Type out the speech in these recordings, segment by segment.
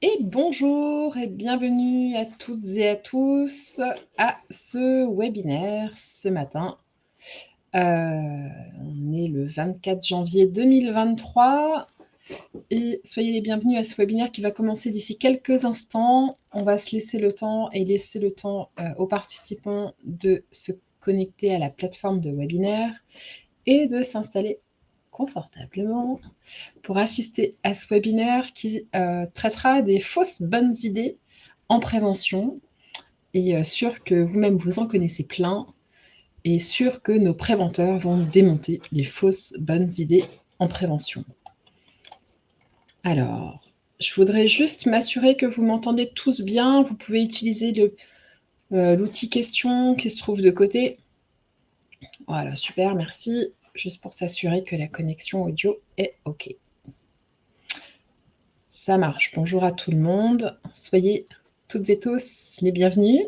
Et bonjour et bienvenue à toutes et à tous à ce webinaire ce matin. On est le 24 janvier 2023 et soyez les bienvenus à ce webinaire qui va commencer d'ici quelques instants. On va se laisser le temps et laisser le temps aux participants de se connecter à la plateforme de webinaire et de s'installer confortablement pour assister à ce webinaire qui traitera des fausses bonnes idées en prévention et sûr que vous-même vous en connaissez plein et sûr que nos préventeurs vont démonter les fausses bonnes idées en prévention. Alors, je voudrais juste m'assurer que vous m'entendez tous bien. Vous pouvez utiliser l'outil question qui se trouve de côté. Voilà, super, merci. Juste pour s'assurer que la connexion audio est OK. Ça marche. Bonjour à tout le monde. Soyez toutes et tous les bienvenus.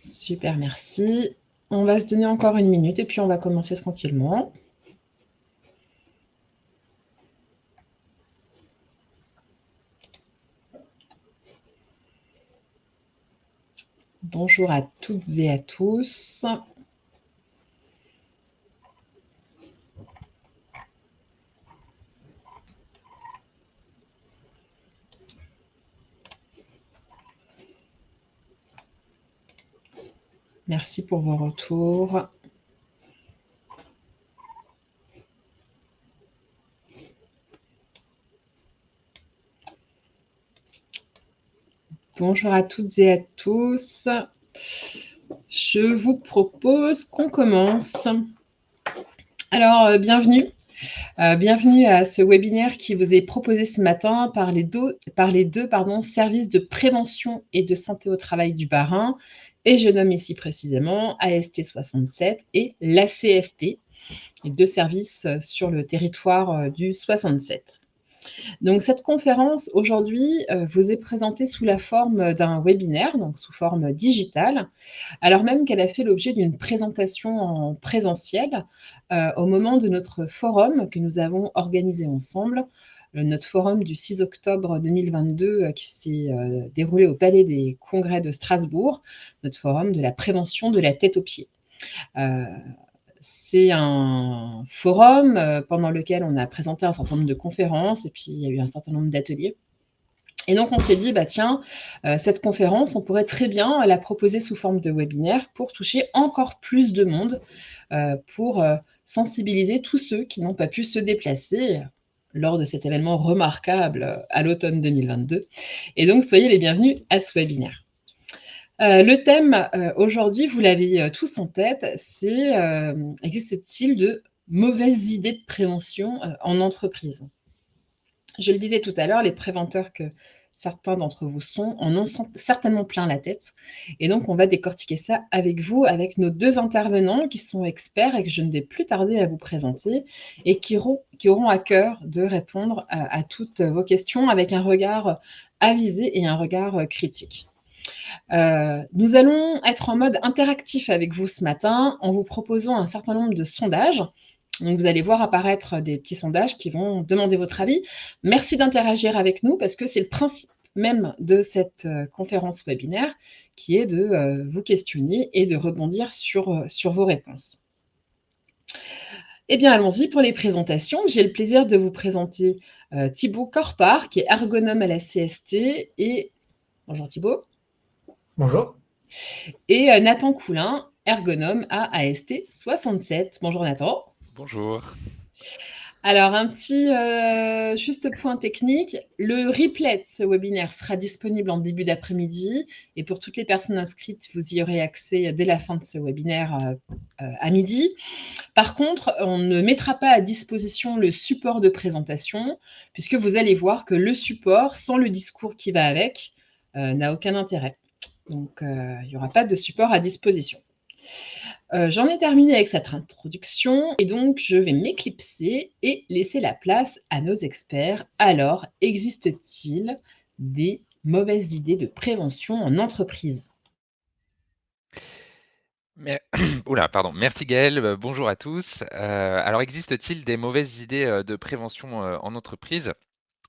Super, merci. On va se donner encore une minute et puis on va commencer tranquillement. Bonjour à toutes et à tous. Merci pour vos retours. Bonjour à toutes et à tous. Je vous propose qu'on commence. Alors, bienvenue. Bienvenue à ce webinaire qui vous est proposé ce matin par les deux services de prévention et de santé au travail du Bas-Rhin. Et je nomme ici précisément AST 67 et l'ACST, les deux services sur le territoire du 67. Donc cette conférence aujourd'hui vous est présentée sous la forme d'un webinaire, donc sous forme digitale, alors même qu'elle a fait l'objet d'une présentation en présentiel au moment de notre forum que nous avons organisé ensemble, notre forum du 6 octobre 2022 qui s'est déroulé au Palais des Congrès de Strasbourg, notre forum de la prévention de la tête aux pieds. C'est un forum pendant lequel on a présenté un certain nombre de conférences et puis il y a eu un certain nombre d'ateliers. Et donc on s'est dit, bah tiens, cette conférence, on pourrait très bien la proposer sous forme de webinaire pour toucher encore plus de monde, pour sensibiliser tous ceux qui n'ont pas pu se déplacer lors de cet événement remarquable à l'automne 2022. Et donc soyez les bienvenus à ce webinaire. Le thème aujourd'hui, vous l'avez tous en tête, c'est existe-t-il de mauvaises idées de prévention en entreprise? Je le disais tout à l'heure, les préventeurs que certains d'entre vous sont en ont certainement plein la tête. Et donc, on va décortiquer ça avec vous, avec nos deux intervenants qui sont experts et que je ne vais plus tarder à vous présenter et qui auront à cœur de répondre à toutes vos questions avec un regard avisé et un regard critique. Nous allons être en mode interactif avec vous ce matin en vous proposant un certain nombre de sondages. Donc, vous allez voir apparaître des petits sondages qui vont demander votre avis. Merci d'interagir avec nous parce que c'est le principe même de cette conférence webinaire qui est de vous questionner et de rebondir sur vos réponses. Eh bien, allons-y pour les présentations. J'ai le plaisir de vous présenter Thibaut Corpart, qui est ergonome à la CST. Et bonjour Thibaut. Bonjour. Et Nathan Coulin, ergonome à AST 67. Bonjour Nathan. Bonjour. Alors, un petit juste point technique, le replay de ce webinaire sera disponible en début d'après-midi et pour toutes les personnes inscrites, vous y aurez accès dès la fin de ce webinaire à midi. Par contre, on ne mettra pas à disposition le support de présentation puisque vous allez voir que le support, sans le discours qui va avec, n'a aucun intérêt. Donc, il n'y aura pas de support à disposition. J'en ai terminé avec cette introduction et donc je vais m'éclipser et laisser la place à nos experts. Alors, existe-t-il des mauvaises idées de prévention en entreprise? Pardon. Merci Gaëlle, bonjour à tous. Alors existe-t-il des mauvaises idées de prévention en entreprise?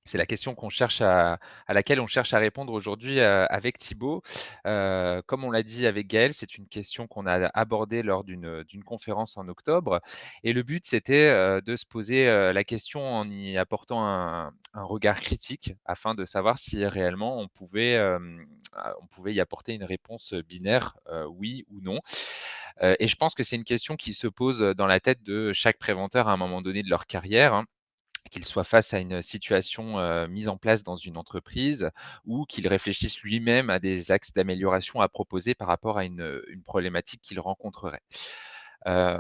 C'est la question à laquelle on cherche à répondre aujourd'hui, avec Thibaut. Comme on l'a dit avec Gaël, c'est une question qu'on a abordée lors d'une conférence en octobre et le but, c'était, de se poser, la question en y apportant un regard critique afin de savoir si réellement on pouvait y apporter une réponse, binaire, oui ou non. Et je pense que c'est une question qui se pose, dans la tête de chaque préventeur à un moment donné de leur carrière, hein, qu'il soit face à une situation, mise en place dans une entreprise ou qu'il réfléchisse lui-même à des axes d'amélioration à proposer par rapport à une problématique qu'il rencontrerait. Heu,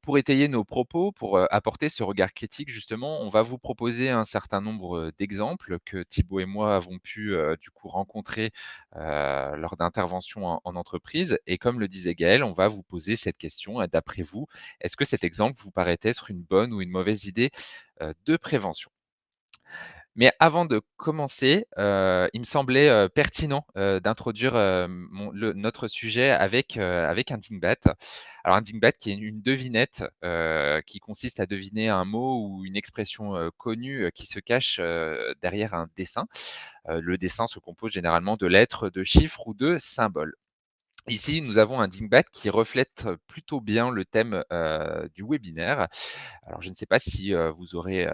pour étayer nos propos, pour, apporter ce regard critique justement, on va vous proposer un certain nombre, d'exemples que Thibaut et moi avons pu, du coup rencontrer, lors d'interventions en entreprise et comme le disait Gaël, on va vous poser cette question, d'après vous, est-ce que cet exemple vous paraît être une bonne ou une mauvaise idée, de prévention? Mais avant de commencer, il me semblait, pertinent, d'introduire, notre sujet avec un dingbat. Alors un dingbat qui est une devinette, qui consiste à deviner un mot ou une expression, connue, qui se cache, derrière un dessin. Le dessin se compose généralement de lettres, de chiffres ou de symboles. Ici, nous avons un dingbat qui reflète plutôt bien le thème, du webinaire. Alors je ne sais pas si, vous aurez,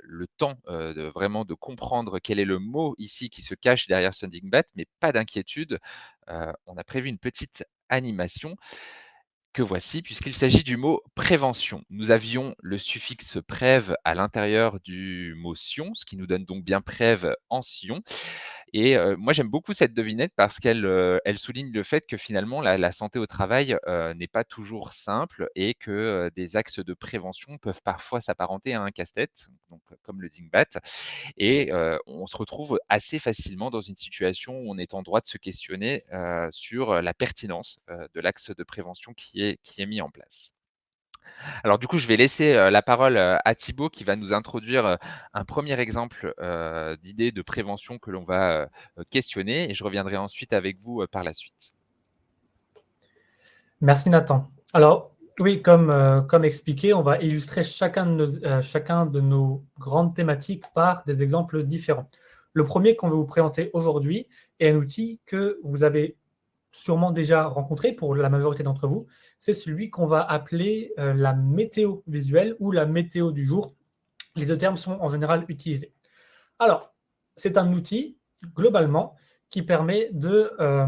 le temps, de vraiment de comprendre quel est le mot ici qui se cache derrière ce dingbat, mais pas d'inquiétude, on a prévu une petite animation que voici puisqu'il s'agit du mot prévention. Nous avions le suffixe prév à l'intérieur du mot sion, ce qui nous donne donc bien prév en sion et moi, j'aime beaucoup cette devinette parce elle souligne le fait que finalement la santé au travail, n'est pas toujours simple et que, des axes de prévention peuvent parfois s'apparenter à un casse-tête, donc comme le dingbat et on se retrouve assez facilement dans une situation où on est en droit de se questionner, sur la pertinence, de l'axe de prévention qui est mis en place. Alors du coup, je vais laisser, la parole, à Thibaut qui va nous introduire, un premier exemple, d'idée de prévention que l'on va, questionner et je reviendrai ensuite avec vous, par la suite. Merci Nathan. Alors oui, comme expliqué, on va illustrer chacun de nos grandes thématiques par des exemples différents. Le premier qu'on veut vous présenter aujourd'hui est un outil que vous avez sûrement déjà rencontré pour la majorité d'entre vous. C'est celui qu'on va appeler la météo visuelle ou la météo du jour. Les deux termes sont en général utilisés. Alors, c'est un outil, globalement, qui permet à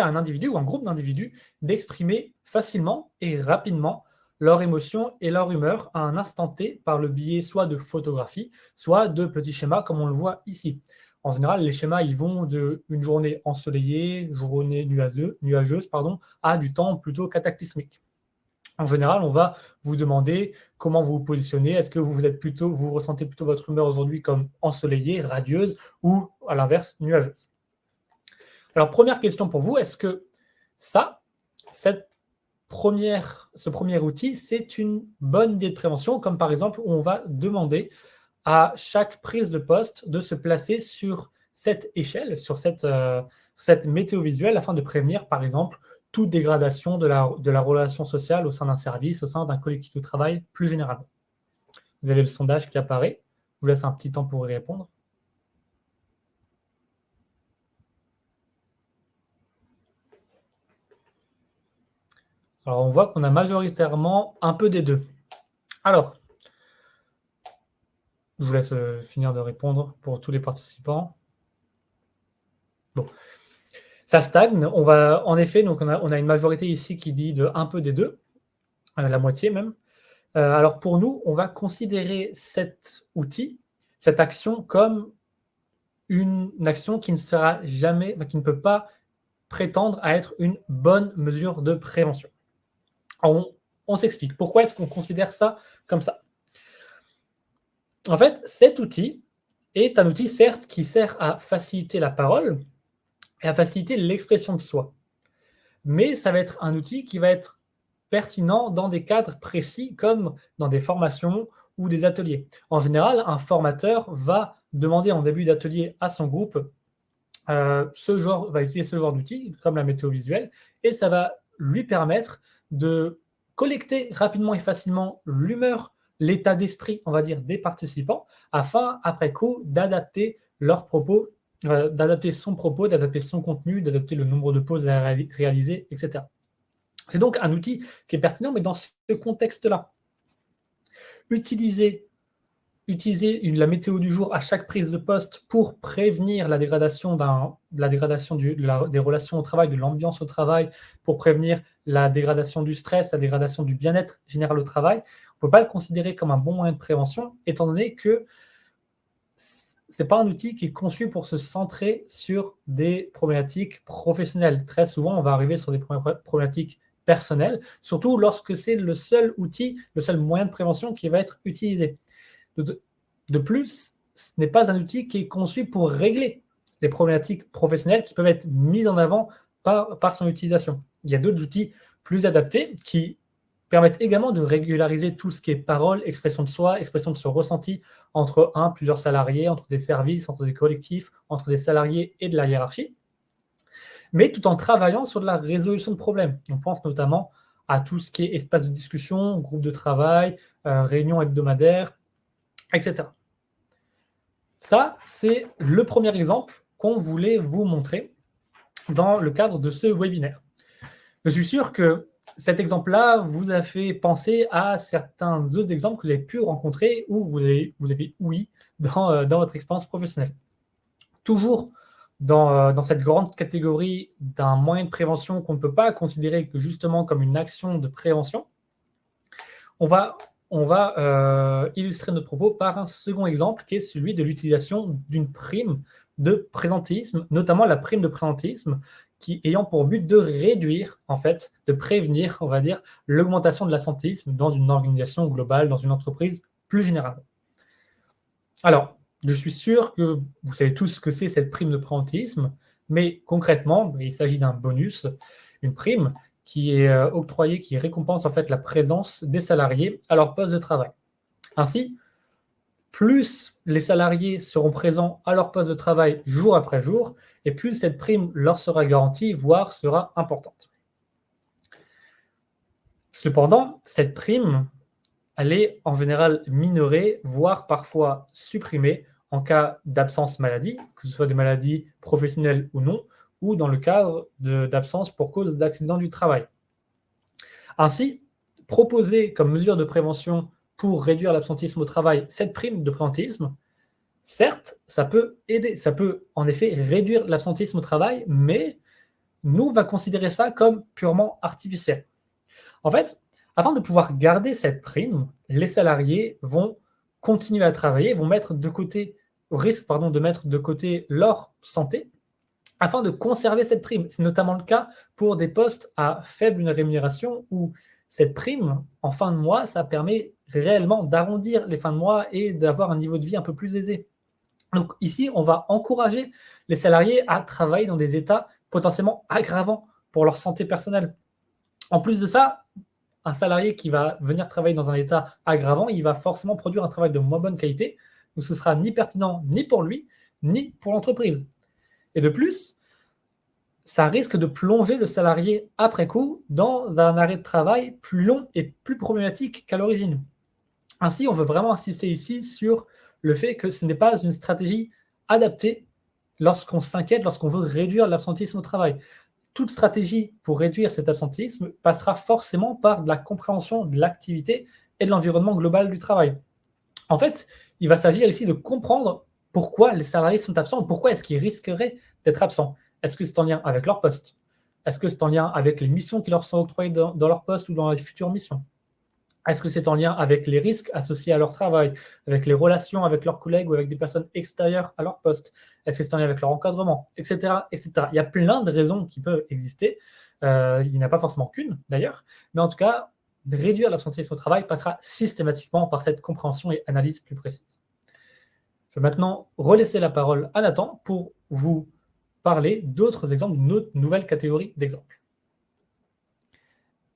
un individu ou un groupe d'individus d'exprimer facilement et rapidement leurs émotions et leur humeur à un instant T par le biais soit de photographies, soit de petits schémas comme on le voit ici. En général, les schémas ils vont d'une journée ensoleillée, journée nuageuse, à du temps plutôt cataclysmique. En général, on va vous demander comment vous vous positionnez. Est-ce que vous ressentez plutôt votre humeur aujourd'hui comme ensoleillée, radieuse ou à l'inverse, nuageuse? Alors, première question pour vous, est-ce que ça, ce premier outil, c'est une bonne idée de prévention, comme par exemple où on va demander à chaque prise de poste de se placer sur cette échelle, sur cette météo visuelle, afin de prévenir, par exemple, toute dégradation de la relation sociale au sein d'un service, au sein d'un collectif de travail plus généralement. Vous avez le sondage qui apparaît. Je vous laisse un petit temps pour y répondre. Alors, on voit qu'on a majoritairement un peu des deux. Alors, je vous laisse finir de répondre pour tous les participants. Bon. Ça stagne. En effet, donc on a une majorité ici qui dit de un peu des deux, la moitié même. Alors pour nous, on va considérer cet outil, cette action, comme une action qui ne peut pas prétendre à être une bonne mesure de prévention. On s'explique. Pourquoi est-ce qu'on considère ça comme ça? En fait, cet outil est un outil, certes, qui sert à faciliter la parole et à faciliter l'expression de soi. Mais ça va être un outil qui va être pertinent dans des cadres précis, comme dans des formations ou des ateliers. En général, un formateur va demander en début d'atelier à son groupe va utiliser ce genre d'outil, comme la météo visuelle, et ça va lui permettre de collecter rapidement et facilement l'humeur l'état d'esprit, on va dire, des participants, afin, après coup, d'adapter leurs propos, d'adapter son propos, d'adapter son contenu, d'adapter le nombre de pauses à réaliser, etc. C'est donc un outil qui est pertinent, mais dans ce contexte-là. Utiliser la météo du jour à chaque prise de poste pour prévenir la dégradation, des relations au travail, de l'ambiance au travail, pour prévenir la dégradation du stress, la dégradation du bien-être général au travail, on ne peut pas le considérer comme un bon moyen de prévention, étant donné que ce n'est pas un outil qui est conçu pour se centrer sur des problématiques professionnelles. Très souvent, on va arriver sur des problématiques personnelles, surtout lorsque c'est le seul outil, le seul moyen de prévention qui va être utilisé. De plus, ce n'est pas un outil qui est conçu pour régler les problématiques professionnelles qui peuvent être mises en avant par son utilisation. Il y a d'autres outils plus adaptés qui permettent également de régulariser tout ce qui est parole, expression de soi, expression de son ressenti entre plusieurs salariés, entre des services, entre des collectifs, entre des salariés et de la hiérarchie, mais tout en travaillant sur de la résolution de problèmes. On pense notamment à tout ce qui est espace de discussion, groupe de travail, réunions hebdomadaires, etc. Ça, c'est le premier exemple qu'on voulait vous montrer dans le cadre de ce webinaire. Je suis sûr que cet exemple-là vous a fait penser à certains autres exemples que vous avez pu rencontrer ou vous avez ouï dans votre expérience professionnelle. Toujours dans cette grande catégorie d'un moyen de prévention qu'on ne peut pas considérer que justement comme une action de prévention, on va illustrer notre propos par un second exemple qui est celui de l'utilisation d'une prime de présentéisme, notamment la prime de présentéisme, qui ayant pour but de réduire, en fait, de prévenir, on va dire, l'augmentation de l'absentéisme dans une organisation globale, dans une entreprise plus généralement. Alors, je suis sûr que vous savez tous ce que c'est cette prime de présentéisme, mais concrètement, il s'agit d'un bonus, une prime qui est octroyée, qui récompense en fait la présence des salariés à leur poste de travail. Ainsi, plus les salariés seront présents à leur poste de travail jour après jour, et plus cette prime leur sera garantie, voire sera importante. Cependant, cette prime, elle est en général minorée, voire parfois supprimée en cas d'absence maladie, que ce soit des maladies professionnelles ou non, ou dans le cadre d'absence pour cause d'accident du travail. Ainsi, proposer comme mesure de prévention pour réduire l'absentéisme au travail cette prime de présentéisme, certes, ça peut aider, ça peut en effet réduire l'absentéisme au travail, mais nous, on va considérer ça comme purement artificiel. En fait, afin de pouvoir garder cette prime, les salariés vont continuer à travailler, vont mettre de côté, au risque de mettre de côté leur santé, afin de conserver cette prime. C'est notamment le cas pour des postes à faible rémunération où cette prime, en fin de mois, ça permet réellement d'arrondir les fins de mois et d'avoir un niveau de vie un peu plus aisé. Donc ici, on va encourager les salariés à travailler dans des états potentiellement aggravants pour leur santé personnelle. En plus de ça, un salarié qui va venir travailler dans un état aggravant, il va forcément produire un travail de moins bonne qualité, donc ce ne sera ni pertinent ni pour lui, ni pour l'entreprise. Et de plus, ça risque de plonger le salarié après coup dans un arrêt de travail plus long et plus problématique qu'à l'origine. Ainsi, on veut vraiment insister ici sur le fait que ce n'est pas une stratégie adaptée lorsqu'on s'inquiète, lorsqu'on veut réduire l'absentéisme au travail. Toute stratégie pour réduire cet absentéisme passera forcément par de la compréhension de l'activité et de l'environnement global du travail. En fait, il va s'agir ici de comprendre pourquoi les salariés sont absents, pourquoi est-ce qu'ils risqueraient d'être absents. Est-ce que c'est en lien avec leur poste? Est-ce que c'est en lien avec les missions qui leur sont octroyées dans leur poste ou dans les futures missions? Est-ce que c'est en lien avec les risques associés à leur travail, avec les relations avec leurs collègues ou avec des personnes extérieures à leur poste? Est-ce que c'est en lien avec leur encadrement, etc., etc. Il y a plein de raisons qui peuvent exister. Il n'y en a pas forcément qu'une, d'ailleurs. Mais en tout cas, réduire l'absentéisme au travail passera systématiquement par cette compréhension et analyse plus précise. Je vais maintenant relaisser la parole à Nathan pour vous parler d'autres exemples, d'une autre nouvelle catégorie d'exemples.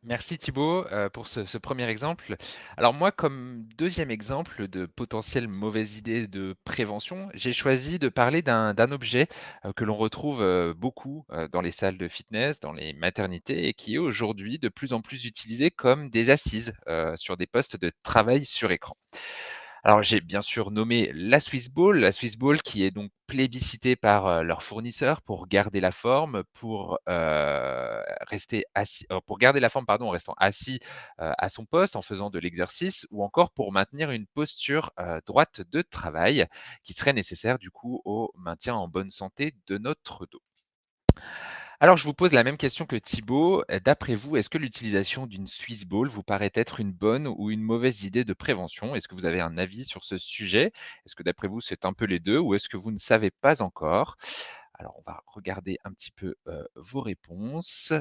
Merci Thibaut pour ce premier exemple. Alors moi, comme deuxième exemple de potentielle mauvaise idée de prévention, j'ai choisi de parler d'un objet que l'on retrouve beaucoup dans les salles de fitness, dans les maternités et qui est aujourd'hui de plus en plus utilisé comme des assises sur des postes de travail sur écran. Alors, j'ai bien sûr nommé la Swiss Ball qui est donc plébiscitée par, leurs fournisseurs pour garder la forme, rester assis pour garder la forme, pardon, en restant assis, à son poste, en faisant de l'exercice ou encore pour maintenir une posture, droite de travail qui serait nécessaire du coup au maintien en bonne santé de notre dos. Alors, je vous pose la même question que Thibaut. D'après vous, est-ce que l'utilisation d'une Swiss Ball vous paraît être une bonne ou une mauvaise idée de prévention? Est-ce que vous avez un avis sur ce sujet? Est-ce que d'après vous, c'est un peu les 2 ou est-ce que vous ne savez pas encore? Alors, on va regarder un petit peu, vos réponses.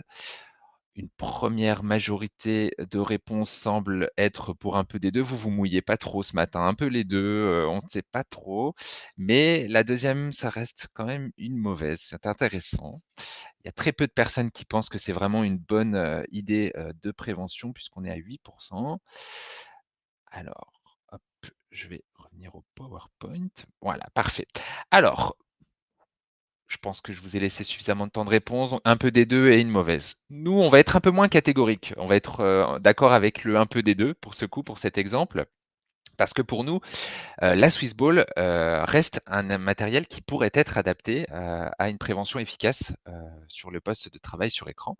Une première majorité de réponses semble être pour un peu des 2. Vous vous mouillez pas trop ce matin, un peu les 2. On ne sait pas trop. Mais la deuxième, ça reste quand même une mauvaise. C'est intéressant. Il y a très peu de personnes qui pensent que c'est vraiment une bonne, idée, de prévention puisqu'on est à 8. Alors, hop, je vais revenir au PowerPoint. Voilà, parfait. Alors, je pense que je vous ai laissé suffisamment de temps de réponse, donc un peu des 2 et une mauvaise. Nous, on va être un peu moins catégorique. On va être, d'accord avec le un peu des 2 pour ce coup, pour cet exemple. Parce que pour nous, la Swiss Ball, reste un matériel qui pourrait être adapté, à une prévention efficace, sur le poste de travail sur écran.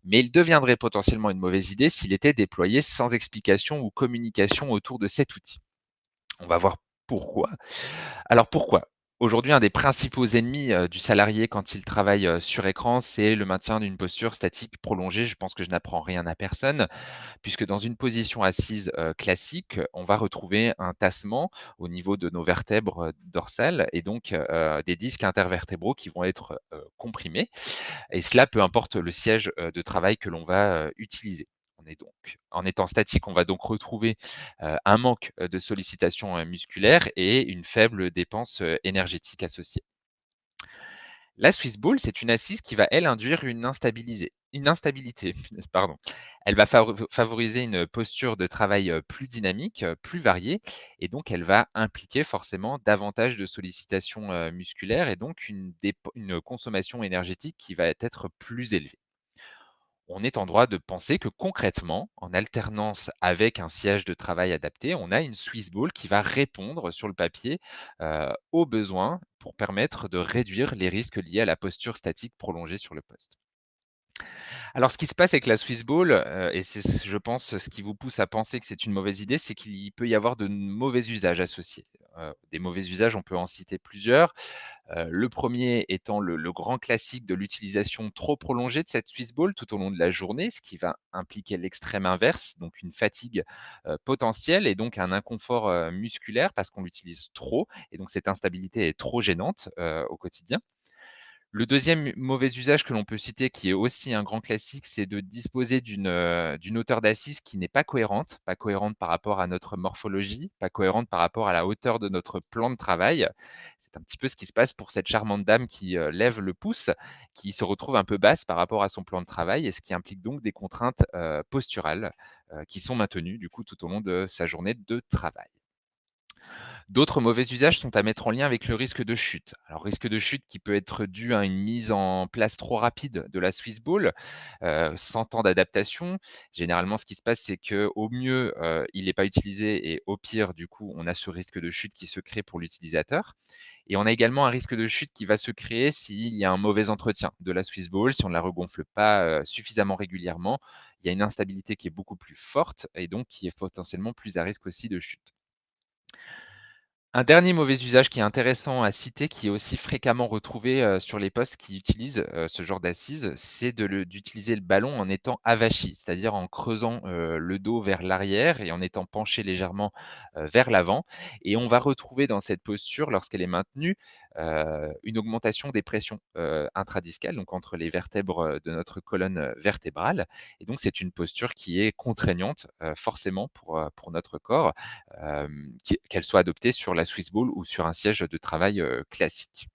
Mais il deviendrait potentiellement une mauvaise idée s'il était déployé sans explication ou communication autour de cet outil. On va voir pourquoi. Alors pourquoi? Aujourd'hui, un des principaux ennemis, du salarié quand il travaille, sur écran, c'est le maintien d'une posture statique prolongée. Je pense que je n'apprends rien à personne, puisque dans une position assise, classique, on va retrouver un tassement au niveau de nos vertèbres, dorsales et donc, des disques intervertébraux qui vont être, comprimés et cela peu importe le siège, de travail que l'on va, utiliser. On est donc en étant statique, on va donc retrouver, un manque, de sollicitation, musculaire et une faible dépense, énergétique associée. La Swiss Ball, c'est une assise qui va, elle, induire une instabilité, punaise, pardon. Elle va favoriser une posture de travail, plus dynamique, plus variée et donc elle va impliquer forcément davantage de sollicitation, musculaire et donc une consommation énergétique qui va être plus élevée. On est en droit de penser que concrètement, en alternance avec un siège de travail adapté, on a une Swiss Ball qui va répondre sur le papier aux besoins pour permettre de réduire les risques liés à la posture statique prolongée sur le poste. Alors, ce qui se passe avec la Swiss Ball, et c'est je pense ce qui vous pousse à penser que c'est une mauvaise idée, c'est qu'il peut y avoir de mauvais usages associés. Des mauvais usages, on peut en citer plusieurs. Le premier étant le grand classique de l'utilisation trop prolongée de cette Swiss Ball tout au long de la journée, ce qui va impliquer l'extrême inverse, donc une fatigue, potentielle et donc un inconfort, musculaire parce qu'on l'utilise trop et donc cette instabilité est trop gênante, au quotidien. Le deuxième mauvais usage que l'on peut citer, qui est aussi un grand classique, c'est de disposer d'une hauteur d'assise qui n'est pas cohérente par rapport à notre morphologie, pas cohérente par rapport à la hauteur de notre plan de travail. C'est un petit peu ce qui se passe pour cette charmante dame qui, lève le pouce, qui se retrouve un peu basse par rapport à son plan de travail et ce qui implique donc des contraintes, posturales, qui sont maintenues du coup tout au long de sa journée de travail. D'autres mauvais usages sont à mettre en lien avec le risque de chute. Alors, risque de chute qui peut être dû à une mise en place trop rapide de la Swiss Ball, sans temps d'adaptation. Généralement, ce qui se passe, c'est qu'au mieux, il n'est pas utilisé et au pire, du coup, on a ce risque de chute qui se crée pour l'utilisateur. Et on a également un risque de chute qui va se créer s'il y a un mauvais entretien de la Swiss Ball, si on ne la regonfle pas, suffisamment régulièrement. Il y a une instabilité qui est beaucoup plus forte et donc qui est potentiellement plus à risque aussi de chute. Un dernier mauvais usage qui est intéressant à citer, qui est aussi fréquemment retrouvé, sur les postes qui utilisent, ce genre d'assise, c'est d'utiliser le ballon en étant avachi, c'est-à-dire en creusant, le dos vers l'arrière et en étant penché légèrement, vers l'avant et on va retrouver dans cette posture, lorsqu'elle est maintenue, une augmentation des pressions, intradiscales, donc entre les vertèbres, de notre colonne, vertébrale et donc c'est une posture qui est contraignante, forcément pour notre corps qu'elle soit adoptée sur la Swiss Ball ou sur un siège de travail classique.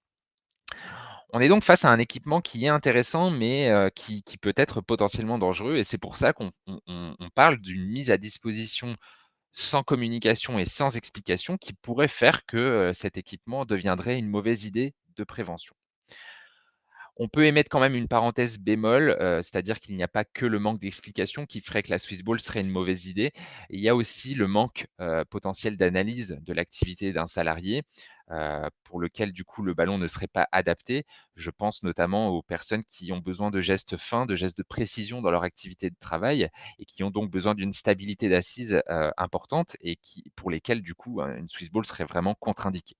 On est donc face à un équipement qui est intéressant, mais qui peut être potentiellement dangereux et c'est pour ça qu'on parle d'une mise à disposition sans communication et sans explication qui pourrait faire que, cet équipement deviendrait une mauvaise idée de prévention. On peut émettre quand même une parenthèse bémol, c'est-à-dire qu'il n'y a pas que le manque d'explication qui ferait que la Swiss Ball serait une mauvaise idée. Il y a aussi le manque, potentiel d'analyse de l'activité d'un salarié, pour lequel du coup le ballon ne serait pas adapté. Je pense notamment aux personnes qui ont besoin de gestes fins, de gestes de précision dans leur activité de travail et qui ont donc besoin d'une stabilité d'assise, importante et pour lesquelles du coup, une Swiss Ball serait vraiment contre-indiquée.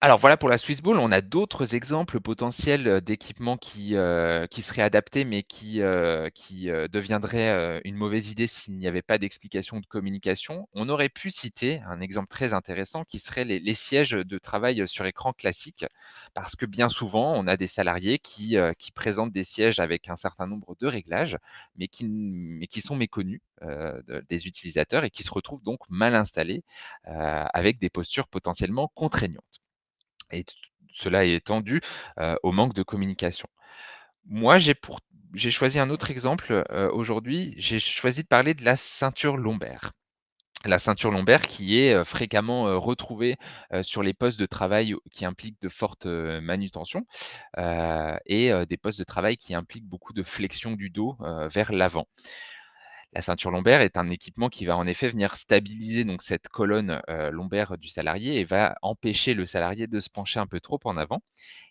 Alors voilà pour la Swiss Ball. On a d'autres exemples potentiels, d'équipements qui seraient adaptés, mais qui deviendraient, une mauvaise idée s'il n'y avait pas d'explication ou de communication. On aurait pu citer un exemple très intéressant qui serait les sièges de travail, sur écran classiques. Parce que bien souvent, on a des salariés qui présentent des sièges avec un certain nombre de réglages, mais qui sont méconnus, des utilisateurs et qui se retrouvent donc mal installés, avec des postures potentiellement contraignantes. Et cela étant dû, au manque de communication. Moi, j'ai choisi un autre exemple, aujourd'hui. J'ai choisi de parler de la ceinture lombaire. La ceinture lombaire qui est, fréquemment, retrouvée, sur les postes de travail qui impliquent de fortes, manutentions, et des postes de travail qui impliquent beaucoup de flexion du dos, vers l'avant. La ceinture lombaire est un équipement qui va en effet venir stabiliser donc cette colonne, lombaire du salarié et va empêcher le salarié de se pencher un peu trop en avant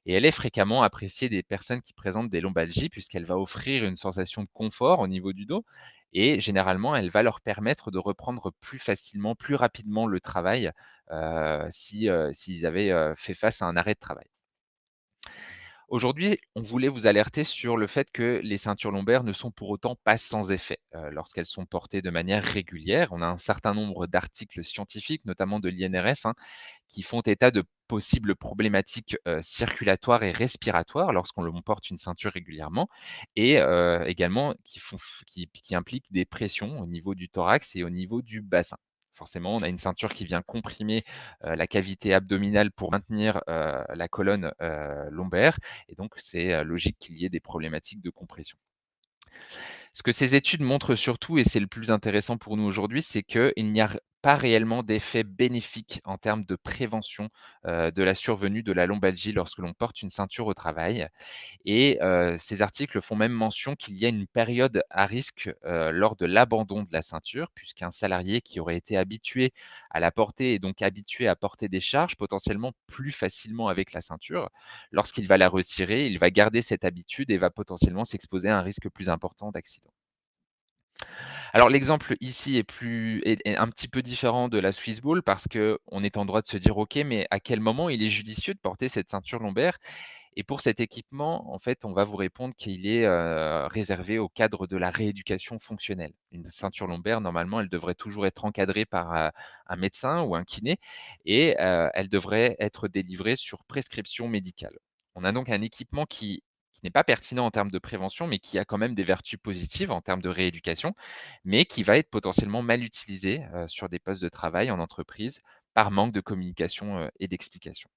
et elle est fréquemment appréciée des personnes qui présentent des lombalgies puisqu'elle va offrir une sensation de confort au niveau du dos et généralement, elle va leur permettre de reprendre plus facilement, plus rapidement le travail, s'ils avaient, fait face à un arrêt de travail. Aujourd'hui, on voulait vous alerter sur le fait que les ceintures lombaires ne sont pour autant pas sans effet, lorsqu'elles sont portées de manière régulière. On a un certain nombre d'articles scientifiques, notamment de l'INRS, hein, qui font état de possibles problématiques, circulatoires et respiratoires lorsqu'on porte une ceinture régulièrement et également qui impliquent des pressions au niveau du thorax et au niveau du bassin. Forcément, on a une ceinture qui vient comprimer, la cavité abdominale pour maintenir, la colonne, lombaire et donc c'est, logique qu'il y ait des problématiques de compression. Ce que ces études montrent surtout, et c'est le plus intéressant pour nous aujourd'hui, c'est qu'il n'y a pas réellement d'effet bénéfique en termes de prévention, de la survenue de la lombalgie lorsque l'on porte une ceinture au travail. Et ces articles font même mention qu'il y a une période à risque, lors de l'abandon de la ceinture, puisqu'un salarié qui aurait été habitué à la porter et donc habitué à porter des charges potentiellement plus facilement avec la ceinture, lorsqu'il va la retirer, il va garder cette habitude et va potentiellement s'exposer à un risque plus important d'accident. Alors l'exemple ici est un petit peu différent de la Swiss Ball parce qu'on est en droit de se dire: «OK, mais à quel moment il est judicieux de porter cette ceinture lombaire?» Et pour cet équipement, en fait, on va vous répondre qu'il est, réservé au cadre de la rééducation fonctionnelle. Une ceinture lombaire, normalement, elle devrait toujours être encadrée par, un médecin ou un kiné et elle devrait être délivrée sur prescription médicale. On a donc un équipement qui n'est pas pertinent en termes de prévention, mais qui a quand même des vertus positives en termes de rééducation, mais qui va être potentiellement mal utilisé, sur des postes de travail en entreprise par manque de communication, et d'explication.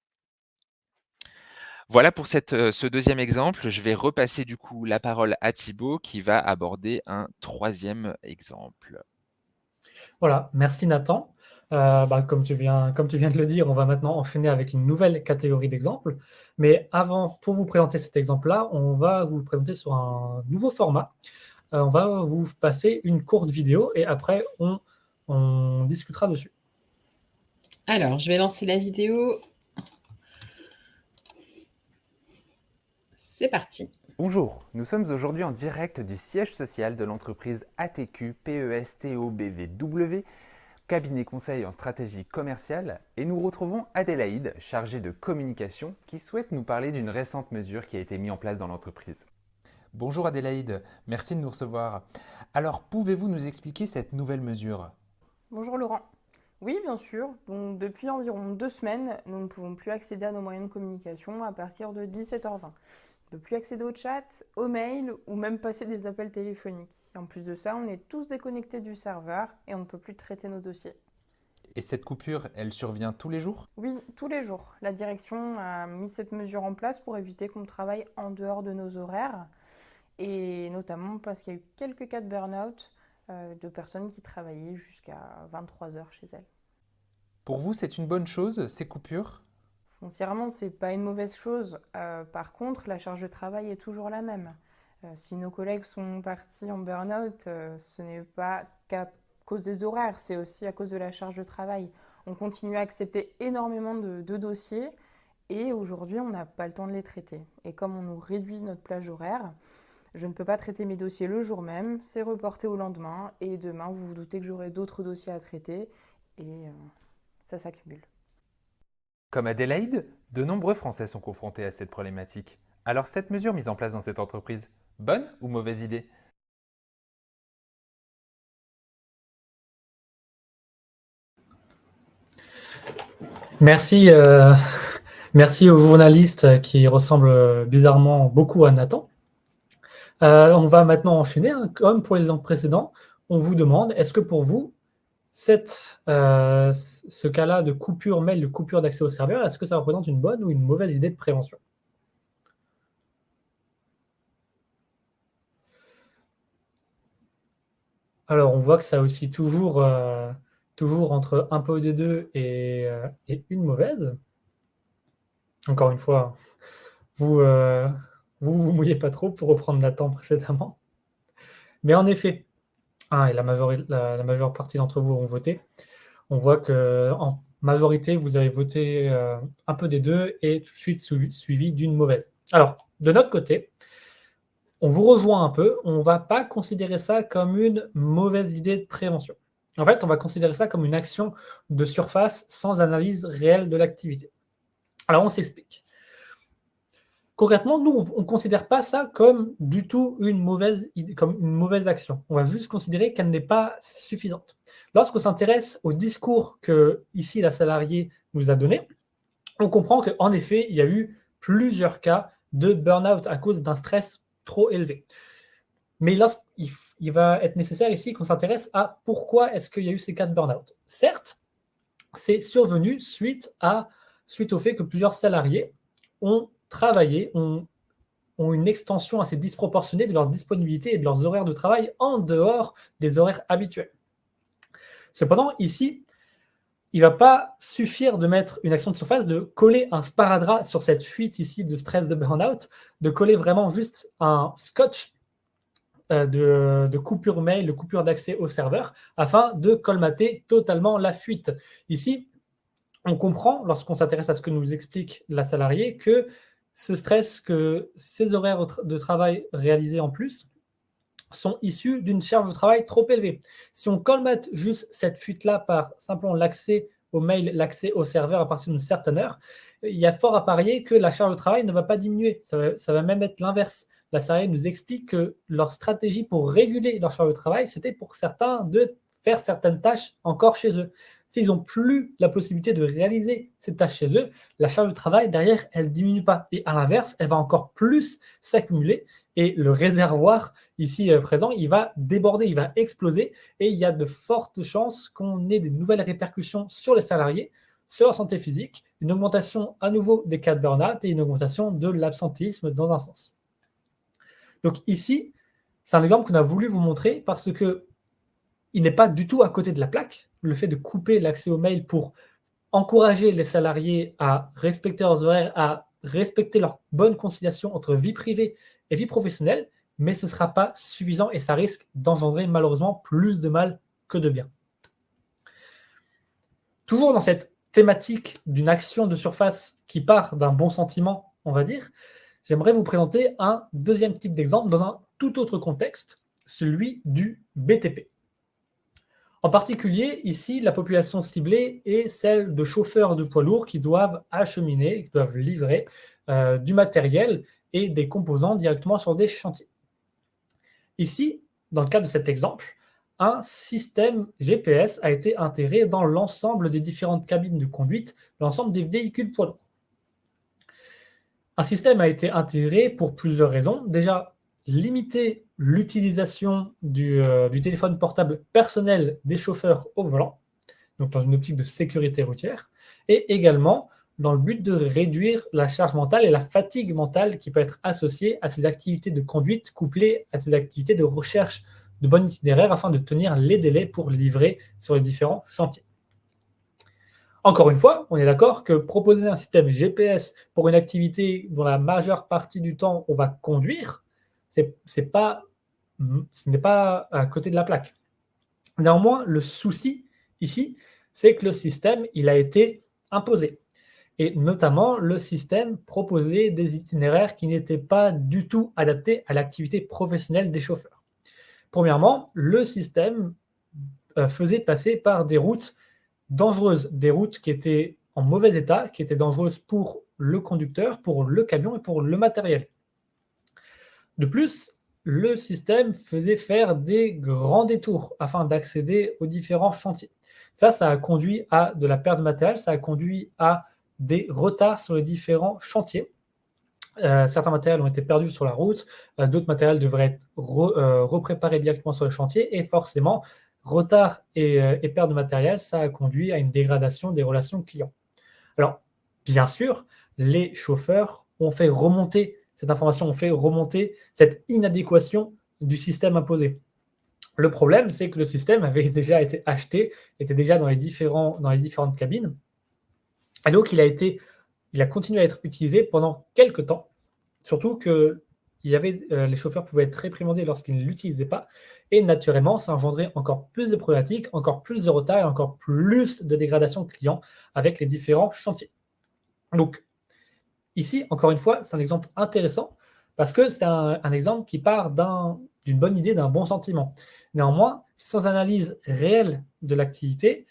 Voilà pour ce deuxième exemple. Je vais repasser du coup la parole à Thibaut qui va aborder un troisième exemple. Voilà, merci Nathan. Comme tu viens de le dire, on va maintenant enchaîner avec une nouvelle catégorie d'exemples. Mais avant, pour vous présenter cet exemple-là, on va vous le présenter sur un nouveau format. On va vous passer une courte vidéo et après, on discutera dessus. Alors, je vais lancer la vidéo. C'est parti. Bonjour, nous sommes aujourd'hui en direct du siège social de l'entreprise ATQ PESTOBVW, cabinet conseil en stratégie commerciale, et nous retrouvons Adélaïde, chargée de communication, qui souhaite nous parler d'une récente mesure qui a été mise en place dans l'entreprise. Bonjour Adélaïde, merci de nous recevoir. Alors, pouvez-vous nous expliquer cette nouvelle mesure ? Bonjour Laurent. Oui, bien sûr. Donc, depuis environ 2 semaines, nous ne pouvons plus accéder à nos moyens de communication à partir de 17h20. On ne peut plus accéder au chat, au mail ou même passer des appels téléphoniques. En plus de ça, on est tous déconnectés du serveur et on ne peut plus traiter nos dossiers. Et cette coupure, elle survient tous les jours? Oui, tous les jours. La direction a mis cette mesure en place pour éviter qu'on travaille en dehors de nos horaires et notamment parce qu'il y a eu quelques cas de burn-out de personnes qui travaillaient jusqu'à 23 heures chez elles. Pour vous, c'est une bonne chose, ces coupures? Foncièrement, c'est pas une mauvaise chose. Par contre, la charge de travail est toujours la même. Si nos collègues sont partis en burn-out, ce n'est pas qu'à cause des horaires, c'est aussi à cause de la charge de travail. On continue à accepter énormément de dossiers et aujourd'hui, on n'a pas le temps de les traiter. Et comme on nous réduit notre plage horaire, je ne peux pas traiter mes dossiers le jour même, c'est reporté au lendemain et demain, vous vous doutez que j'aurai d'autres dossiers à traiter et ça s'accumule. Comme Adélaïde, de nombreux Français sont confrontés à cette problématique. Alors cette mesure mise en place dans cette entreprise, bonne ou mauvaise idée? Merci, merci au journaliste qui ressemble bizarrement beaucoup à Nathan. On va maintenant enchaîner, hein. Comme pour les ans précédents, on vous demande, est-ce que pour vous, ce cas-là de coupure mail, de coupure d'accès au serveur, est-ce que ça représente une bonne ou une mauvaise idée de prévention? Alors, on voit que ça oscille toujours entre un peu des deux et une mauvaise. Encore une fois, vous mouillez pas trop pour reprendre Nathan précédemment. Mais en effet, et la majeure partie d'entre vous ont voté. On voit qu'en majorité, vous avez voté un peu des deux et tout de suite suivi d'une mauvaise. Alors, de notre côté, on vous rejoint un peu, on ne va pas considérer ça comme une mauvaise idée de prévention. En fait, on va considérer ça comme une action de surface sans analyse réelle de l'activité. Alors, on s'explique. Concrètement, nous, on ne considère pas ça comme du tout une mauvaise idée, comme une mauvaise action. On va juste considérer qu'elle n'est pas suffisante. Lorsqu'on s'intéresse au discours que ici la salariée nous a donné, on comprend qu'en effet, il y a eu plusieurs cas de burn-out à cause d'un stress trop élevé. Mais il va être nécessaire ici qu'on s'intéresse à pourquoi est-ce qu'il y a eu ces cas de burn-out. Certes, c'est survenu suite au fait que plusieurs salariés ont travaillé, ont une extension assez disproportionnée de leur disponibilité et de leurs horaires de travail en dehors des horaires habituels. Cependant, ici, il ne va pas suffire de mettre une action de surface, de coller un sparadrap sur cette fuite ici de stress de burn-out, de coller vraiment juste un scotch de coupure mail, de coupure d'accès au serveur, afin de colmater totalement la fuite. Ici, on comprend, lorsqu'on s'intéresse à ce que nous explique la salariée, que ce stress, que ces horaires de travail réalisés en plus sont issus d'une charge de travail trop élevée. Si on colmate juste cette fuite-là par simplement l'accès au mail, l'accès au serveur à partir d'une certaine heure, il y a fort à parier que la charge de travail ne va pas diminuer. Ça va même être l'inverse. La salariée nous explique que leur stratégie pour réguler leur charge de travail, c'était pour certains de faire certaines tâches encore chez eux. S'ils n'ont plus la possibilité de réaliser ces tâches chez eux, la charge de travail derrière, elle ne diminue pas. Et à l'inverse, elle va encore plus s'accumuler et le réservoir ici présent, il va déborder, il va exploser et il y a de fortes chances qu'on ait des nouvelles répercussions sur les salariés, sur leur santé physique, une augmentation à nouveau des cas de burn-out et une augmentation de l'absentéisme dans un sens. Donc ici, c'est un exemple qu'on a voulu vous montrer parce que il n'est pas du tout à côté de la plaque, le fait de couper l'accès aux mails pour encourager les salariés à respecter leurs horaires, à respecter leur bonne conciliation entre vie privée et vie professionnelle, mais ce ne sera pas suffisant et ça risque d'engendrer malheureusement plus de mal que de bien. Toujours dans cette thématique d'une action de surface qui part d'un bon sentiment, on va dire, j'aimerais vous présenter un deuxième type d'exemple dans un tout autre contexte, celui du BTP. En particulier, ici, la population ciblée est celle de chauffeurs de poids lourds qui doivent acheminer, qui doivent livrer du matériel et des composants directement sur des chantiers. Ici, dans le cas de cet exemple, un système GPS a été intégré dans l'ensemble des différentes cabines de conduite, l'ensemble des véhicules poids lourds. Un système a été intégré pour plusieurs raisons. Déjà, limiter l'utilisation du téléphone portable personnel des chauffeurs au volant. donc dans une optique de sécurité routière, et également dans le but de réduire la charge mentale et la fatigue mentale qui peut être associée à ces activités de conduite couplées à ces activités de recherche de bons itinéraires afin de tenir les délais pour livrer sur les différents chantiers. Encore une fois, on est d'accord que proposer un système GPS pour une activité dont la majeure partie du temps on va conduire, ce n'est pas à côté de la plaque. Néanmoins, le souci ici, c'est que le système, il a été imposé. Et notamment, le système proposait des itinéraires qui n'étaient pas du tout adaptés à l'activité professionnelle des chauffeurs. Premièrement, le système faisait passer par des routes dangereuses, des routes qui étaient en mauvais état, qui étaient dangereuses pour le conducteur, pour le camion et pour le matériel. De plus, le système faisait faire des grands détours afin d'accéder aux différents chantiers. Ça a conduit à de la perte de matériel, ça a conduit à des retards sur les différents chantiers. Certains matériels ont été perdus sur la route, d'autres matériels devraient être repréparés directement sur le chantier et forcément, retard et perte de matériel, ça a conduit à une dégradation des relations clients. Alors, bien sûr, les chauffeurs ont fait remonter cette information, ont fait remonter cette inadéquation du système imposé. Le problème, c'est que le système avait déjà été acheté, était déjà dans les différentes cabines, et donc il a continué à être utilisé pendant quelques temps, surtout que les chauffeurs pouvaient être réprimandés lorsqu'ils ne l'utilisaient pas, et naturellement, ça engendrait encore plus de problématiques, encore plus de retard et encore plus de dégradation client avec les différents chantiers. Donc, ici, encore une fois, c'est un exemple intéressant parce que c'est un exemple qui part d'une bonne idée, d'un bon sentiment. Néanmoins, sans analyse réelle de l'activité,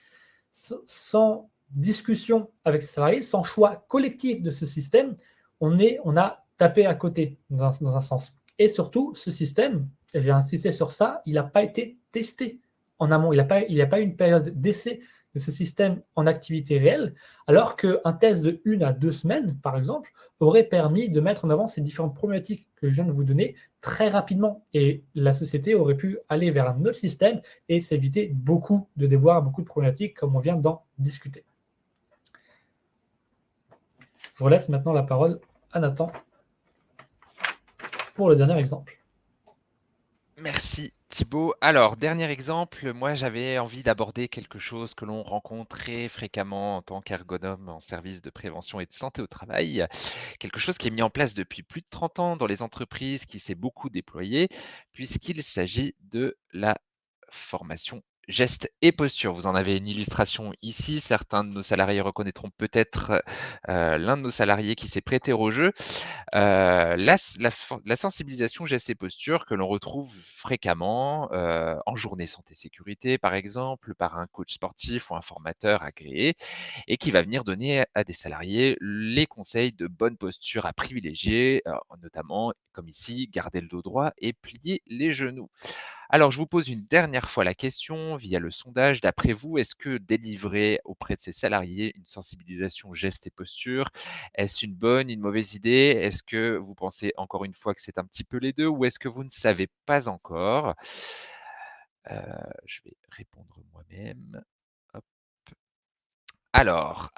sans discussion avec les salariés, sans choix collectif de ce système, on a tapé à côté dans un sens. Et surtout, ce système, et j'ai insisté sur ça, il n'a pas été testé en amont. Il n'y a pas eu une période d'essai de ce système en activité réelle, alors qu'un test de 1 à 2 semaines, par exemple, aurait permis de mettre en avant ces différentes problématiques que je viens de vous donner très rapidement. Et la société aurait pu aller vers un autre système et s'éviter beaucoup de déboires, beaucoup de problématiques, comme on vient d'en discuter. Je vous laisse maintenant la parole à Nathan pour le dernier exemple. Merci Thibaut. Alors, dernier exemple, moi j'avais envie d'aborder quelque chose que l'on rencontre très fréquemment en tant qu'ergonome en service de prévention et de santé au travail, quelque chose qui est mis en place depuis plus de 30 ans dans les entreprises, qui s'est beaucoup déployé, puisqu'il s'agit de la formation gestes et postures. Vous en avez une illustration ici. Certains de nos salariés reconnaîtront peut-être l'un de nos salariés qui s'est prêté au jeu. La sensibilisation gestes et postures que l'on retrouve fréquemment en journée santé-sécurité, par exemple, par un coach sportif ou un formateur agréé, et qui va venir donner à des salariés les conseils de bonne posture à privilégier, notamment, comme ici, garder le dos droit et plier les genoux. Alors, je vous pose une dernière fois la question via le sondage. D'après vous, est-ce que délivrer auprès de ses salariés une sensibilisation gestes et postures, est-ce une bonne, une mauvaise idée? Est-ce que vous pensez encore une fois que c'est un petit peu les deux ou est-ce que vous ne savez pas encore? Je vais répondre moi-même. Hop. Alors,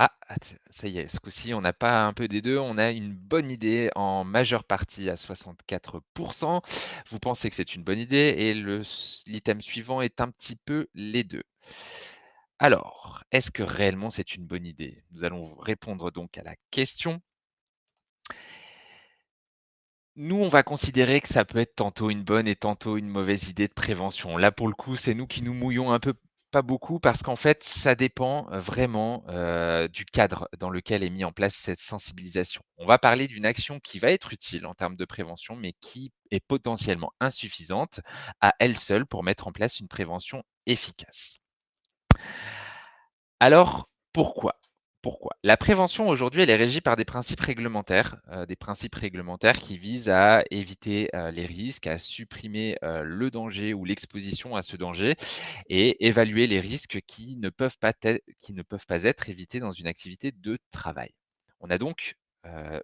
ça y est, ce coup-ci, on n'a pas un peu des deux, on a une bonne idée en majeure partie à 64. Vous pensez que c'est une bonne idée et l'item suivant est un petit peu les deux. Alors, est-ce que réellement c'est une bonne idée? Nous allons répondre donc à la question. Nous, on va considérer que ça peut être tantôt une bonne et tantôt une mauvaise idée de prévention. Là, pour le coup, c'est nous qui nous mouillons un peu, pas beaucoup, parce qu'en fait, ça dépend vraiment du cadre dans lequel est mis en place cette sensibilisation. On va parler d'une action qui va être utile en termes de prévention, mais qui est potentiellement insuffisante à elle seule pour mettre en place une prévention efficace. Alors, pourquoi? Pourquoi? La prévention aujourd'hui, elle est régie par des principes réglementaires qui visent à éviter les risques, à supprimer le danger ou l'exposition à ce danger et évaluer les risques qui ne peuvent pas être évités dans une activité de travail. On a donc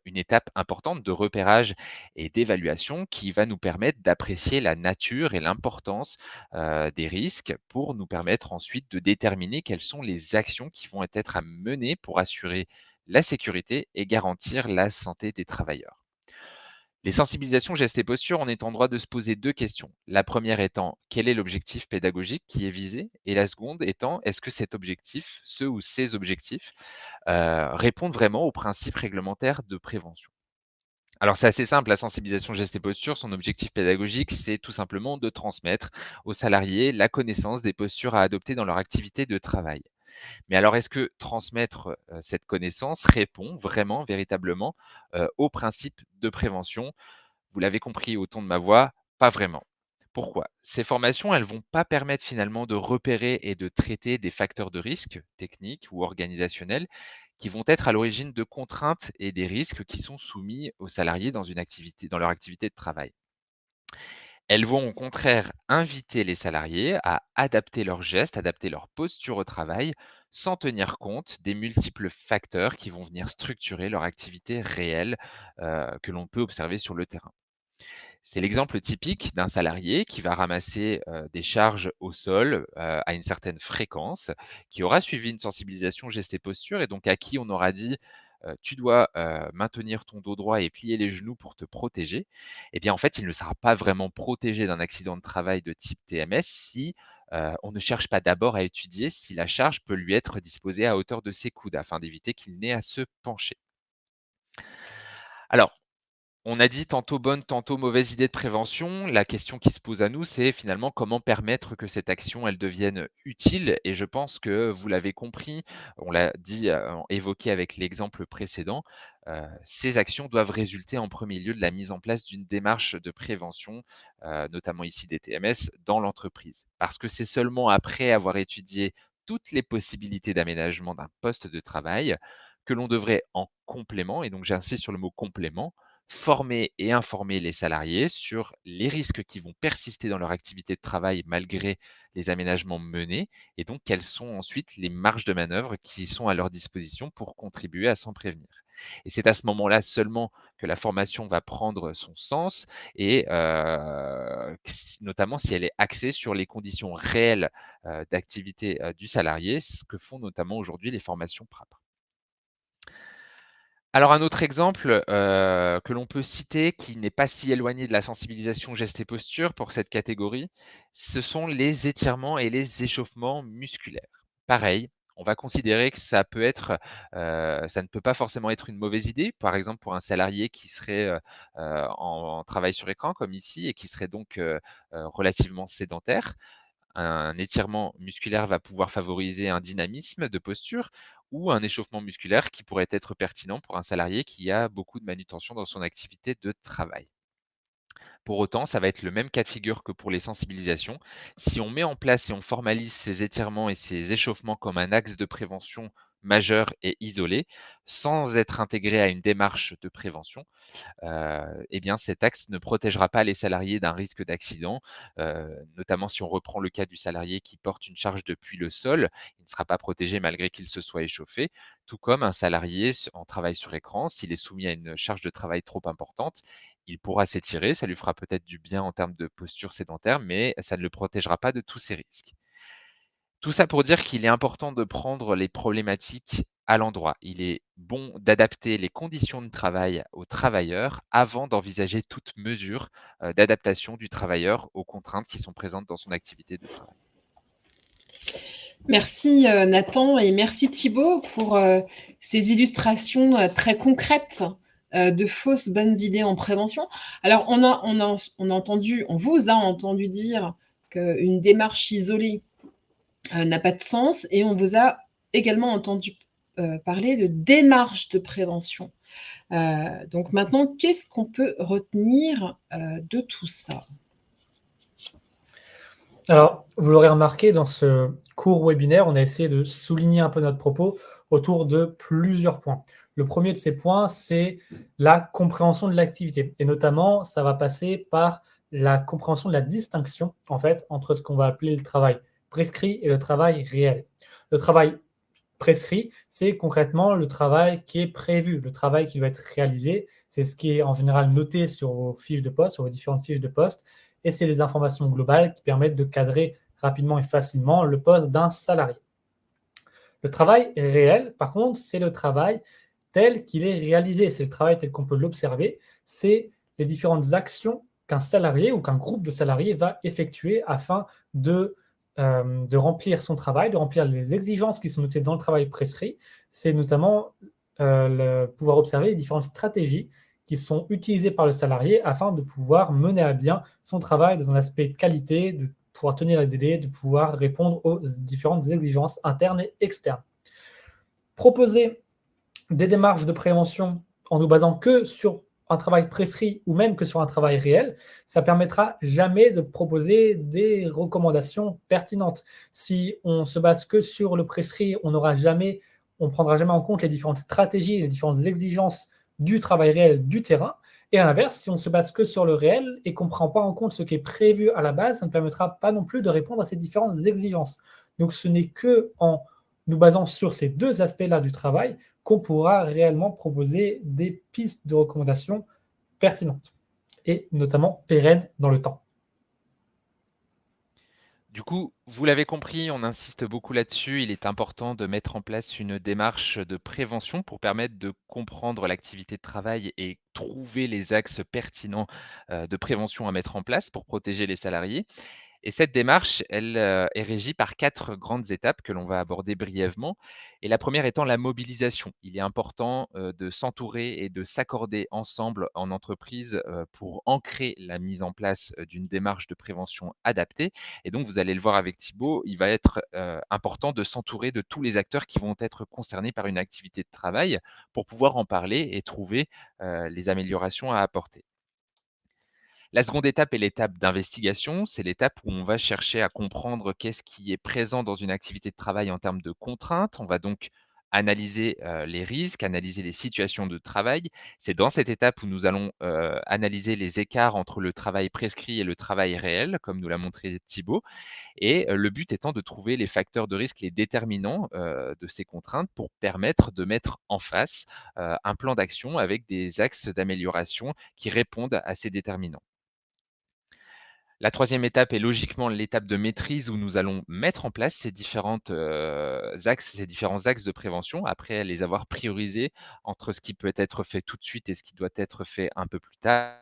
une étape importante de repérage et d'évaluation qui va nous permettre d'apprécier la nature et l'importance des risques pour nous permettre ensuite de déterminer quelles sont les actions qui vont être à mener pour assurer la sécurité et garantir la santé des travailleurs. Les sensibilisations, gestes et postures, on est en droit de se poser deux questions. La première étant, quel est l'objectif pédagogique qui est visé? Et la seconde étant, est-ce que cet objectif, ce ou ces objectifs, répondent vraiment aux principes réglementaires de prévention? Alors c'est assez simple, la sensibilisation gestes et postures, son objectif pédagogique, c'est tout simplement de transmettre aux salariés la connaissance des postures à adopter dans leur activité de travail. Mais alors, est-ce que transmettre cette connaissance répond vraiment, véritablement, aux principes de prévention? Vous l'avez compris au ton de ma voix, pas vraiment. Pourquoi? Ces formations, elles vont pas permettre finalement de repérer et de traiter des facteurs de risque, techniques ou organisationnels, qui vont être à l'origine de contraintes et des risques qui sont soumis aux salariés dans leur activité de travail. Elles vont au contraire inviter les salariés à adapter leurs gestes, adapter leur posture au travail, sans tenir compte des multiples facteurs qui vont venir structurer leur activité réelle que l'on peut observer sur le terrain. C'est l'exemple typique d'un salarié qui va ramasser des charges au sol à une certaine fréquence, qui aura suivi une sensibilisation gestes et postures et donc à qui on aura dit tu dois maintenir ton dos droit et plier les genoux pour te protéger. Eh bien, en fait, il ne sera pas vraiment protégé d'un accident de travail de type TMS si on ne cherche pas d'abord à étudier si la charge peut lui être disposée à hauteur de ses coudes afin d'éviter qu'il n'ait à se pencher. Alors, on a dit tantôt bonne, tantôt mauvaise idée de prévention. La question qui se pose à nous, c'est finalement comment permettre que cette action, elle devienne utile. Et je pense que vous l'avez compris, on l'a dit, évoqué avec l'exemple précédent, ces actions doivent résulter en premier lieu de la mise en place d'une démarche de prévention, notamment ici des TMS, dans l'entreprise. Parce que c'est seulement après avoir étudié toutes les possibilités d'aménagement d'un poste de travail que l'on devrait en complément, et donc j'insiste sur le mot complément, former et informer les salariés sur les risques qui vont persister dans leur activité de travail malgré les aménagements menés et donc quelles sont ensuite les marges de manœuvre qui sont à leur disposition pour contribuer à s'en prévenir. Et c'est à ce moment-là seulement que la formation va prendre son sens et notamment si elle est axée sur les conditions réelles d'activité du salarié, ce que font notamment aujourd'hui les formations PRAP. Alors un autre exemple, que l'on peut citer, qui n'est pas si éloigné de la sensibilisation gestes et postures pour cette catégorie, ce sont les étirements et les échauffements musculaires. Pareil, on va considérer que ça ne peut pas forcément être une mauvaise idée, par exemple pour un salarié qui serait, en travail sur écran comme ici et qui serait donc, relativement sédentaire. Un étirement musculaire va pouvoir favoriser un dynamisme de posture ou un échauffement musculaire qui pourrait être pertinent pour un salarié qui a beaucoup de manutention dans son activité de travail. Pour autant, ça va être le même cas de figure que pour les sensibilisations. Si on met en place et on formalise ces étirements et ces échauffements comme un axe de prévention majeur et isolé, sans être intégré à une démarche de prévention, eh bien cet axe ne protégera pas les salariés d'un risque d'accident, notamment si on reprend le cas du salarié qui porte une charge depuis le sol, il ne sera pas protégé malgré qu'il se soit échauffé, tout comme un salarié en travail sur écran, s'il est soumis à une charge de travail trop importante, il pourra s'étirer, ça lui fera peut-être du bien en termes de posture sédentaire, mais ça ne le protégera pas de tous ces risques. Tout ça pour dire qu'il est important de prendre les problématiques à l'endroit. Il est bon d'adapter les conditions de travail aux travailleurs avant d'envisager toute mesure d'adaptation du travailleur aux contraintes qui sont présentes dans son activité de travail. Merci Nathan et merci Thibaut pour ces illustrations très concrètes de fausses bonnes idées en prévention. Alors, on vous a entendu dire qu'une démarche isolée n'a pas de sens et on vous a également entendu parler de démarche de prévention. Donc maintenant, qu'est-ce qu'on peut retenir de tout ça? Alors, vous l'aurez remarqué, dans ce court webinaire, on a essayé de souligner un peu notre propos autour de plusieurs points. Le premier de ces points, c'est la compréhension de l'activité. Et notamment, ça va passer par la compréhension de la distinction, en fait, entre ce qu'on va appeler le travail prescrit et le travail réel. Le travail prescrit, c'est concrètement le travail qui est prévu, le travail qui doit être réalisé. C'est ce qui est en général noté sur vos fiches de poste, sur vos différentes fiches de poste, et c'est les informations globales qui permettent de cadrer rapidement et facilement le poste d'un salarié. Le travail réel, par contre, c'est le travail tel qu'il est réalisé, c'est le travail tel qu'on peut l'observer, c'est les différentes actions qu'un salarié ou qu'un groupe de salariés va effectuer afin de remplir son travail, de remplir les exigences qui sont notées dans le travail prescrit. C'est notamment pouvoir observer les différentes stratégies qui sont utilisées par le salarié afin de pouvoir mener à bien son travail dans un aspect de qualité, de pouvoir tenir les délais, de pouvoir répondre aux différentes exigences internes et externes. Proposer des démarches de prévention en nous basant que sur un travail prescrit ou même que sur un travail réel, ça permettra jamais de proposer des recommandations pertinentes. Si on se base que sur le prescrit, on ne prendra jamais en compte les différentes stratégies, les différentes exigences du travail réel du terrain. Et à l'inverse, si on se base que sur le réel et qu'on ne prend pas en compte ce qui est prévu à la base, ça ne permettra pas non plus de répondre à ces différentes exigences. Donc ce n'est qu'en nous basant sur ces deux aspects-là du travail qu'on pourra réellement proposer des pistes de recommandations pertinentes et notamment pérennes dans le temps. Du coup, vous l'avez compris, on insiste beaucoup là-dessus. Il est important de mettre en place une démarche de prévention pour permettre de comprendre l'activité de travail et trouver les axes pertinents de prévention à mettre en place pour protéger les salariés. Et cette démarche, elle, est régie par 4 grandes étapes que l'on va aborder brièvement. Et la première étant la mobilisation. Il est important, de s'entourer et de s'accorder ensemble en entreprise, pour ancrer la mise en place, d'une démarche de prévention adaptée. Et donc vous allez le voir avec Thibaut, il va être, important de s'entourer de tous les acteurs qui vont être concernés par une activité de travail pour pouvoir en parler et trouver, les améliorations à apporter. La seconde étape est l'étape d'investigation. C'est l'étape où on va chercher à comprendre qu'est-ce qui est présent dans une activité de travail en termes de contraintes. On va donc analyser les risques, analyser les situations de travail. C'est dans cette étape où nous allons analyser les écarts entre le travail prescrit et le travail réel, comme nous l'a montré Thibaut. Et le but étant de trouver les facteurs de risque, les déterminants de ces contraintes pour permettre de mettre en face un plan d'action avec des axes d'amélioration qui répondent à ces déterminants. La troisième étape est logiquement l'étape de maîtrise où nous allons mettre en place ces ces différents axes de prévention, après les avoir priorisés entre ce qui peut être fait tout de suite et ce qui doit être fait un peu plus tard.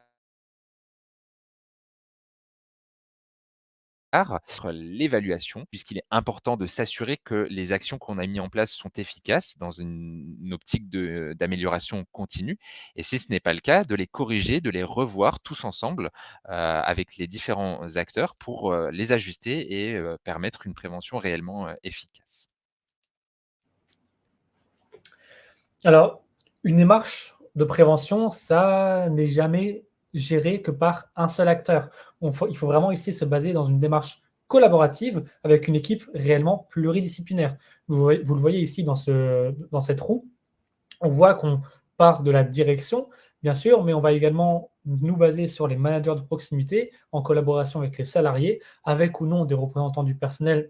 L'évaluation, puisqu'il est important de s'assurer que les actions qu'on a mis en place sont efficaces dans une optique d'amélioration continue. Et si ce n'est pas le cas, de les corriger, de les revoir tous ensemble avec les différents acteurs pour les ajuster et permettre une prévention réellement efficace. Alors, une démarche de prévention, ça n'est jamais géré que par un seul acteur. Il faut vraiment ici se baser dans une démarche collaborative avec une équipe réellement pluridisciplinaire. Vous le voyez ici dans cette roue, on voit qu'on part de la direction, bien sûr, mais on va également nous baser sur les managers de proximité en collaboration avec les salariés, avec ou non des représentants du personnel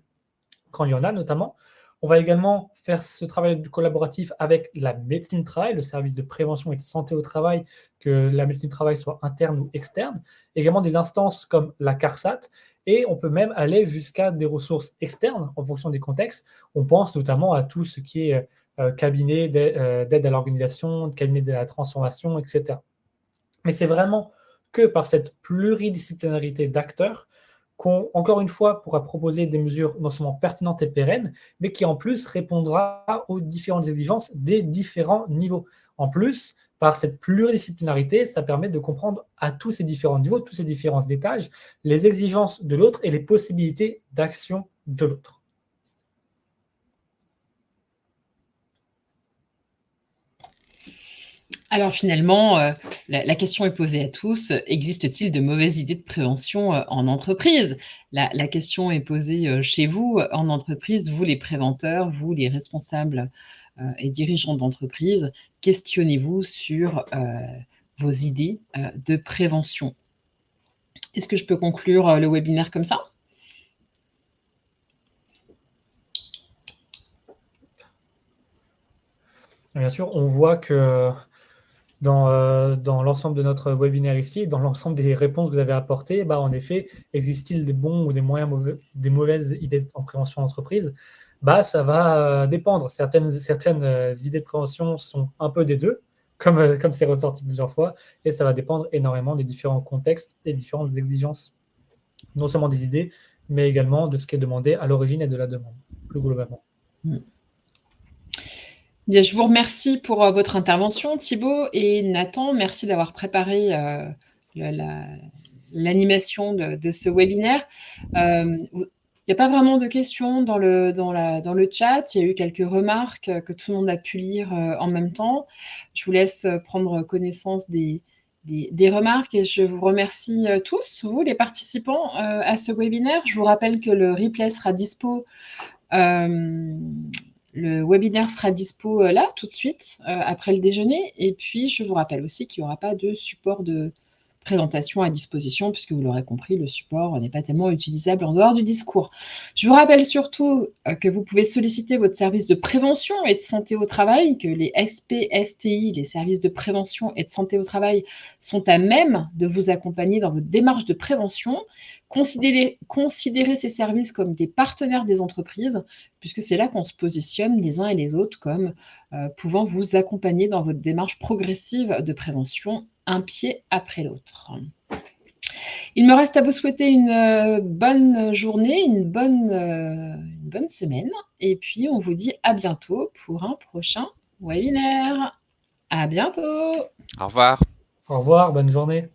quand il y en a notamment. On va également faire ce travail collaboratif avec la médecine du travail, le service de prévention et de santé au travail, que la médecine du travail soit interne ou externe. Également des instances comme la CARSAT, et on peut même aller jusqu'à des ressources externes en fonction des contextes. On pense notamment à tout ce qui est cabinet d'aide à l'organisation, cabinet de la transformation, etc. Mais c'est vraiment que par cette pluridisciplinarité d'acteurs qu'on, encore une fois, pourra proposer des mesures non seulement pertinentes et pérennes, mais qui en plus répondra aux différentes exigences des différents niveaux. En plus, par cette pluridisciplinarité, ça permet de comprendre à tous ces différents niveaux, tous ces différents étages, les exigences de l'autre et les possibilités d'action de l'autre. Alors finalement, la question est posée à tous, existe-t-il de mauvaises idées de prévention, en entreprise? La question est posée, chez vous, en entreprise, vous les préventeurs, vous les responsables, et dirigeants d'entreprise. Questionnez-vous sur, vos idées, de prévention. Est-ce que je peux conclure, le webinaire comme ça? Bien sûr, on voit que dans l'ensemble de notre webinaire ici, dans l'ensemble des réponses que vous avez apportées, en effet, existe-t-il des bons ou des des mauvaises idées en prévention d'entreprise? Ça va dépendre. Certaines idées de prévention sont un peu des deux, comme c'est ressorti plusieurs fois, et ça va dépendre énormément des différents contextes et différentes exigences, non seulement des idées, mais également de ce qui est demandé à l'origine et de la demande, plus globalement. Bien, je vous remercie pour votre intervention, Thibaut et Nathan. Merci d'avoir préparé l'animation de ce webinaire. Il n'y a pas vraiment de questions dans le chat. Il y a eu quelques remarques que tout le monde a pu lire en même temps. Je vous laisse prendre connaissance des remarques et je vous remercie tous, vous les participants à ce webinaire. Je vous rappelle que le replay sera dispo. Le webinaire sera dispo là tout de suite après le déjeuner. Et puis, je vous rappelle aussi qu'il n'y aura pas de support de présentation à disposition, puisque vous l'aurez compris, le support n'est pas tellement utilisable en dehors du discours. Je vous rappelle surtout que vous pouvez solliciter votre service de prévention et de santé au travail, que les SPSTI, les services de prévention et de santé au travail, sont à même de vous accompagner dans votre démarche de prévention. Considérez ces services comme des partenaires des entreprises, puisque c'est là qu'on se positionne les uns et les autres comme pouvant vous accompagner dans votre démarche progressive de prévention, un pied après l'autre. Il me reste à vous souhaiter une bonne journée, une bonne semaine, et puis on vous dit à bientôt pour un prochain webinaire. À bientôt. Au revoir. Au revoir, bonne journée.